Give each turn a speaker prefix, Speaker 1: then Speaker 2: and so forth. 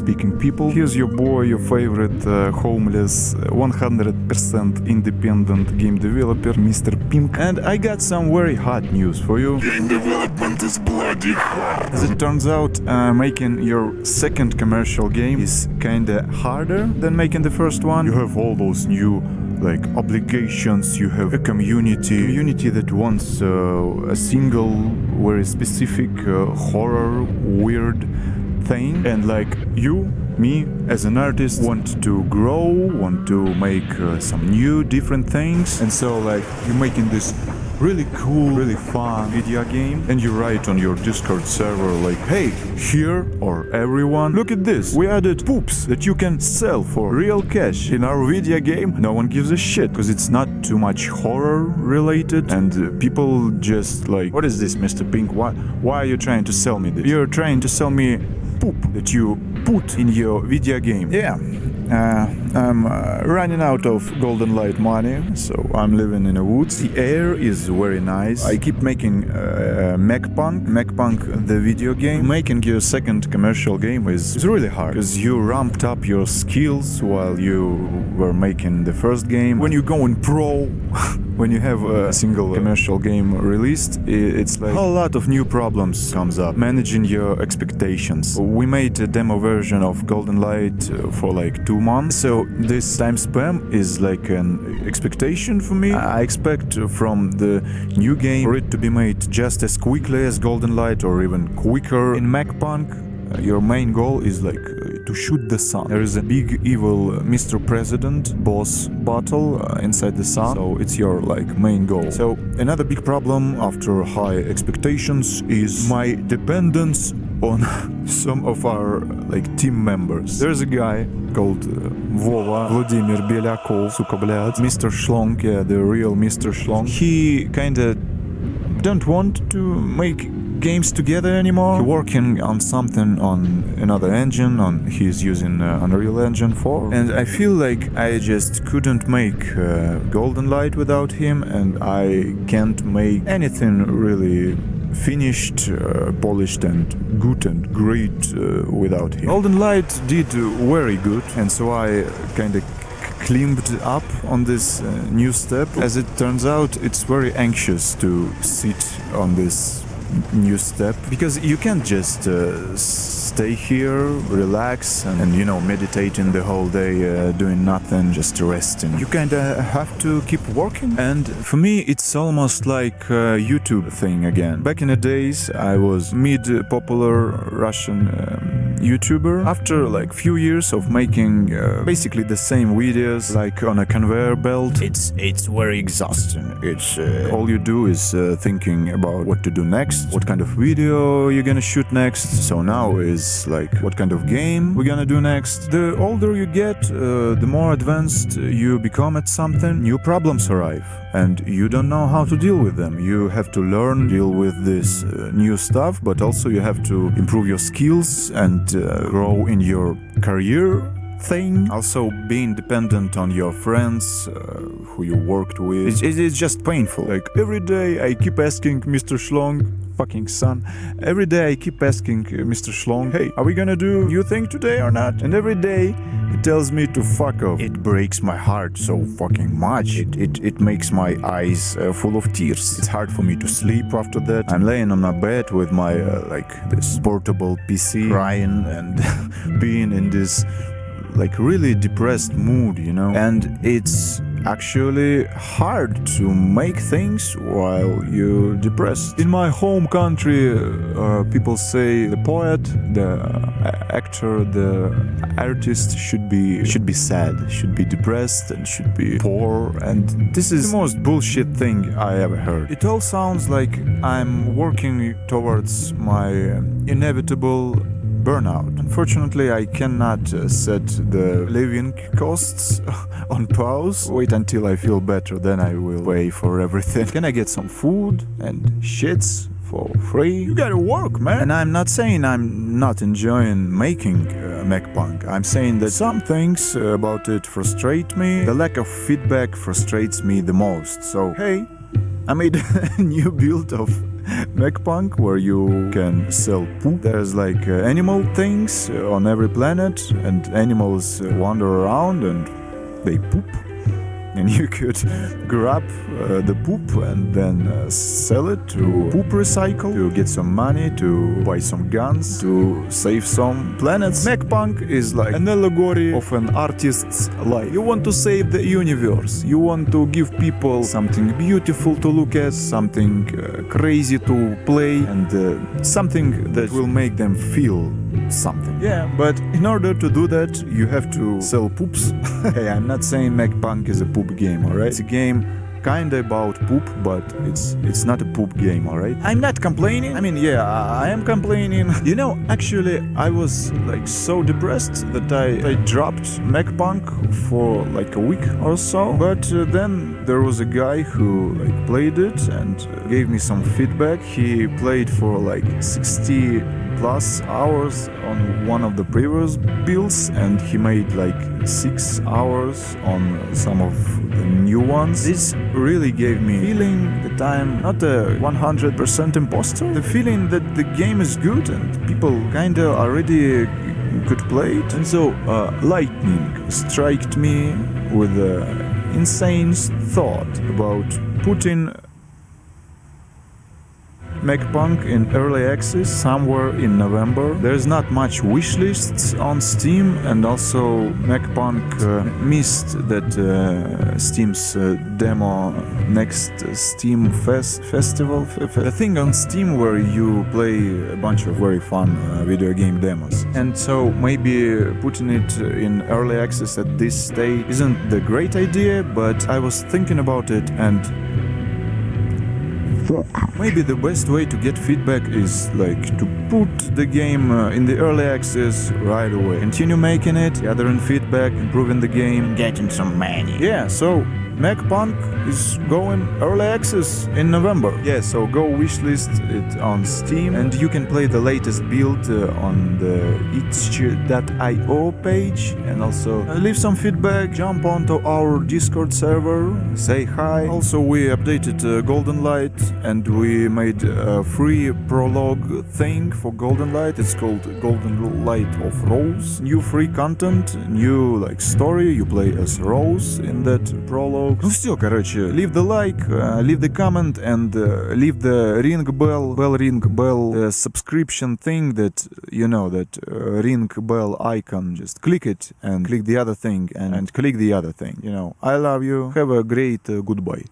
Speaker 1: English-speaking people. Here's your boy, your favorite homeless, 100% independent game developer, MrPink. And I got some very hot news for you.
Speaker 2: Game development is bloody hard.
Speaker 1: As it turns out, making your second commercial game is kinda harder than making the first one. You have all those new obligations, you have a community that wants a single very specific horror weird thing, and me as an artist want to grow, want to make some new different things, and so you're making this really cool, really fun video game, and you write on your Discord server hey, here or everyone, look at this, we added poops that you can sell for real cash in our video game. No one gives a shit because it's not too much horror related, and people just what is this, MrPink? Why are you trying to sell me this? You're trying to sell me poop that you put in your video game. Yeah. I'm running out of golden light money, so I'm living in the woods. The air is very nice. I keep making MrPink, the video game. Making your second commercial game is really hard because you ramped up your skills while you were making the first game. When you're going pro, when you have a single commercial game released, it's a whole lot of new problems comes up. Managing your expectations. We made a demo version of Golden Light for 2 months, so this time spam is an expectation for me. I expect from the new game for it to be made just as quickly as Golden Light or even quicker. In MrPink, your main goal is to shoot the sun. There is a big evil Mr. President boss battle inside the sun, so it's your main goal. So another big problem after high expectations is my dependence on some of our team members. There's a guy called Vladimir Belyakov, Mr. Schlong, yeah, the real Mr. Schlong. He kinda don't want to make games together anymore. He's working on something on another engine, he's using Unreal Engine 4, and I feel I just couldn't make Golden Light without him, and I can't make anything really finished, polished and good and great without him. Golden Light did very good, and so I kinda climbed up on this new step. As it turns out, it's very anxious to sit on this new step, because you can't just stay here, relax, and meditating the whole day, doing nothing, just resting. You kinda have to keep working, and for me it's almost like a YouTube thing again. Back in the days, I was mid-popular Russian YouTuber. After few years of making basically the same videos on a conveyor belt, it's very exhausting. It's all you do is thinking about what to do next, what kind of video you're gonna shoot next. So now is what kind of game we're gonna do next. The older you get, the more advanced you become at something. New problems arrive, and you don't know how to deal with them. You have to learn, deal with this new stuff, but also you have to improve your skills and grow in your career thing. Also, being dependent on your friends who you worked with, it's just painful. Every day I keep asking Mr. Schlong, fucking son, every day I keep asking Mr. Schlong, hey, are we gonna do new thing today or not? And every day he tells me to fuck off. It breaks my heart so fucking much. It makes my eyes full of tears. It's hard for me to sleep after that. I'm laying on my bed with my this portable PC, crying and being in this really depressed mood, and it's actually hard to make things while you're depressed. In my home country, people say the poet, the actor, the artist should be sad, should be depressed, and should be poor, and this is the most bullshit thing I ever heard. It all sounds like I'm working towards my inevitable burnout. Unfortunately, I cannot set the living costs on pause. Wait until I feel better, then I will pay for everything. Can I get some food and shits for free? You gotta work, man. And I'm not saying I'm not enjoying making MrPink. I'm saying that some things about it frustrate me. The lack of feedback frustrates me the most. So, hey, I made a new build of MrPink where you can sell poop. There's like animal things on every planet, and animals wander around and they poop. And you could grab the poop and then sell it to poop recycle to get some money, to buy some guns, to save some planets. MrPink is like an allegory of an artist's life. You want to save the universe. You want to give people something beautiful to look at, something crazy to play, and something that will make them feel something. Yeah, but in order to do that, you have to sell poops. Hey, I'm not saying MrPink is a poop game, alright? It's a game kinda about poop, but it's not a poop game, alright? I'm not complaining. I mean, yeah, I am complaining. You know, actually, I was like so depressed that I dropped MrPink for like a week or so. But then there was a guy who like played it and gave me some feedback. He played for like 60 plus hours on one of the previous builds, and he made like 6 hours on some of the new ones. This really gave me feeling that I'm not a 100% imposter. The feeling that the game is good and people kinda already could play it. And so lightning struck me with an insane thought about putting MrPink in early access somewhere in November. There's not much wish lists on Steam, and also MrPink missed that Steam's demo next Steam festival. The thing on Steam where you play a bunch of very fun video game demos. And so maybe putting it in early access at this stage isn't the great idea, but I was thinking about it, and maybe the best way to get feedback is like to put the game in the early access right away. Continue making it, gathering feedback, improving the game, getting some money. Yeah, so MrPink is going early access in November. Yeah, so go wishlist it on Steam, and you can play the latest build on the itch.io page, and also leave some feedback, jump onto our Discord server, say hi. Also, we updated Golden Light, and we made a free prologue thing for Golden Light. It's called Golden Light of Rose. New free content, new like story. You play as Rose in that prologue. Ну все, короче, leave the like, leave the comment, and leave the ring bell subscription thing that, you know, that ring bell icon. Just click it and click the other thing and click the other thing. You know, I love you. Have a great goodbye.